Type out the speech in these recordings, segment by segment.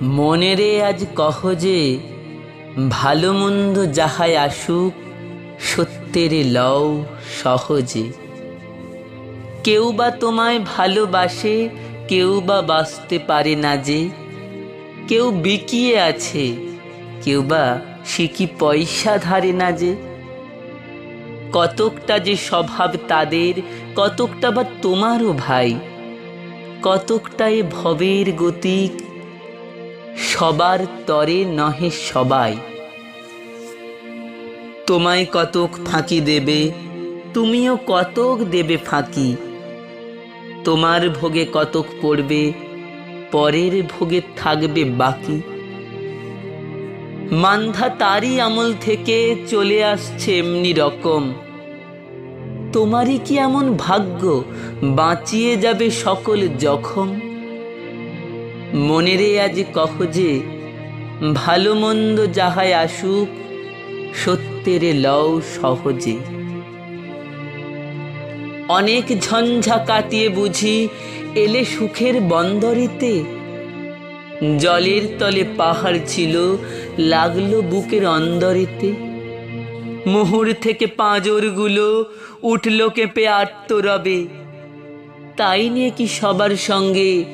মনেরে আজ কহ যে ভালো মন্দ যাহাই আসুক, সত্যেরে লও সহজে। কেউ বা তোমায় ভালোবাসে, কেউ বা বাসতে পারে না যে। কেউ বিকিয়ে আছে, কেউ বা সিকি পয়সা ধারে না যে। কতকটা যে স্বভাব তাদের, কতকটা বা তোমারও ভাই। কতকটা এ ভবের গতিক, সবার তরে নহে সবাই। তোমায় কতক ফাঁকি দেবে, তুমিও কতক দেবে ফাঁকি। তোমার ভোগে কতক পড়বে, পরের ভোগে থাকবে বাকি। মান্ধা তারই আমল থেকে চলে আসছে এমনি রকম। তোমারই কি এমন ভাগ্য, বাঁচিয়ে যাবে সকল জখম? মনেরে আজ কহ যে ভালো মন্দ যাহাই আসুক, সত্যেরে লও সহজে। অনেক ঝঞ্ঝা কাটিয়ে বুঝি এলে সুখের বন্দরেতে। জলের তলে পাহাড় ছিল, লাগলো বুকের অন্দরেতে। মুহুর থেকে পাঁজরগুলো উঠল কেঁপে আর্তরবে। তাই নিয়ে কি সবার সঙ্গে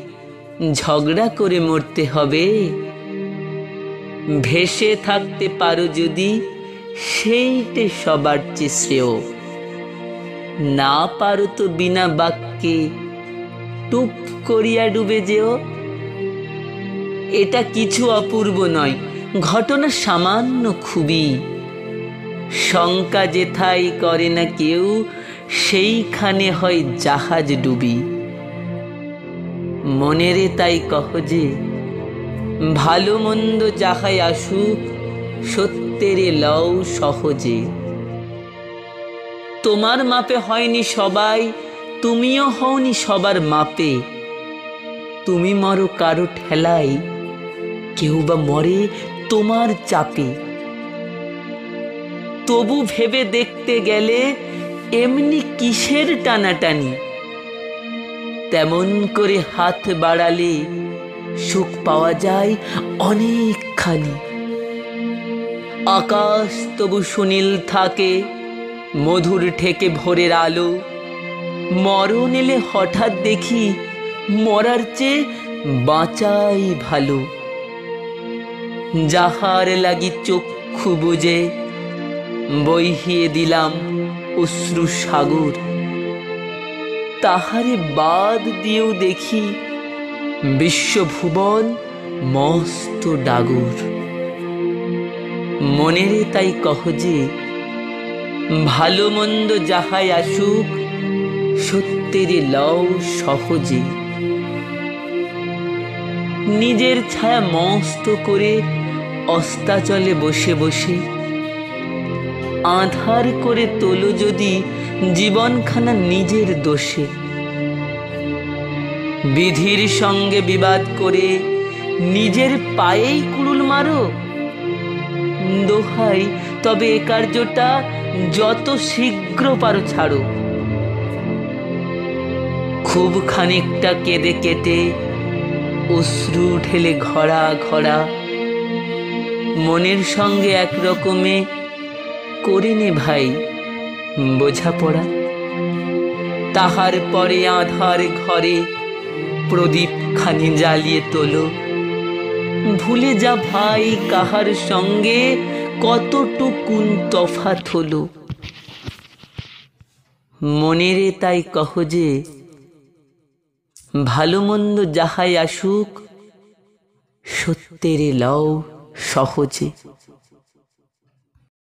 ঝগড়া করে মরতে হবে? ভেসে থাকতে পারো যদি, সেইটে সবার চেয়ে শ্রেয়। না পারো তো বিনা বাক্যে টুপ করিয়া ডুবে যেও। এটা কিছু অপূর্ব নয়, ঘটনা সামান্য খুবই। শঙ্কা যেথায় করে না কেউ, সেইখানে হয় জাহাজ ডুবি। মনেরে তাই কহ যে ভালো মন্দ যাহাই আসুক, সত্যেরে লও সহজে। তোমার মাপে হয়নি সবাই, তুমিও হওনি সবার মাপে। তুমি মরো কারো ঠেলায়, কেউ বা মরে তোমার চাপে। তবু ভেবে দেখতে গেলে এমনি কিসের টানাটানি? তেমন করে হাত বাড়ালে সুখ পাওয়া যায় অনেকখানি। আকাশ তবু সুনীল থাকে, মধুর ঠেকে ভোরের আলো। মরণ এলে হঠাৎ দেখি, মরার চেয়ে বাঁচাই ভালো। যাহার লাগি চক্ষু বুজে বহিয়ে দিলাম অশ্রু সাগর, তাহারে বাদ দিয়েও দেখি বিশ্বভুবন মস্ত ডাগর। মনেরে তাই কহ যে ভালো মন্দ যাহাই আসুক, সত্যেরে লও সহজে। নিজের ছায়া মস্ত করে অস্তাচলে বসে বসে, আঁধার করে তোলো যদি জীবনখানা নিজের দোষে। বিধির সঙ্গে বিবাদ করে নিজের পায়েই কুড়ুল মারো। দোহাই তবে এ কার্যটা যত শীঘ্র পারো ছাড়ো। খুব খানিকটা কেঁদে কেটে অশ্রু ঢেলে ঘড়া ঘড়া, মনের সঙ্গে এক রকমে করে নে ভাই বোঝাপড়া। তাহার পরে আঁধার ঘরে প্রদীপ খানি জ্বালিয়ে তোলো। ভুলে যা ভাই কাহার সঙ্গে কতটুকুন তফাৎ হলো। মনেরে তাই কহ যে ভালো মন্দ যাহাই আসুক, সত্যেরে লও সহজে।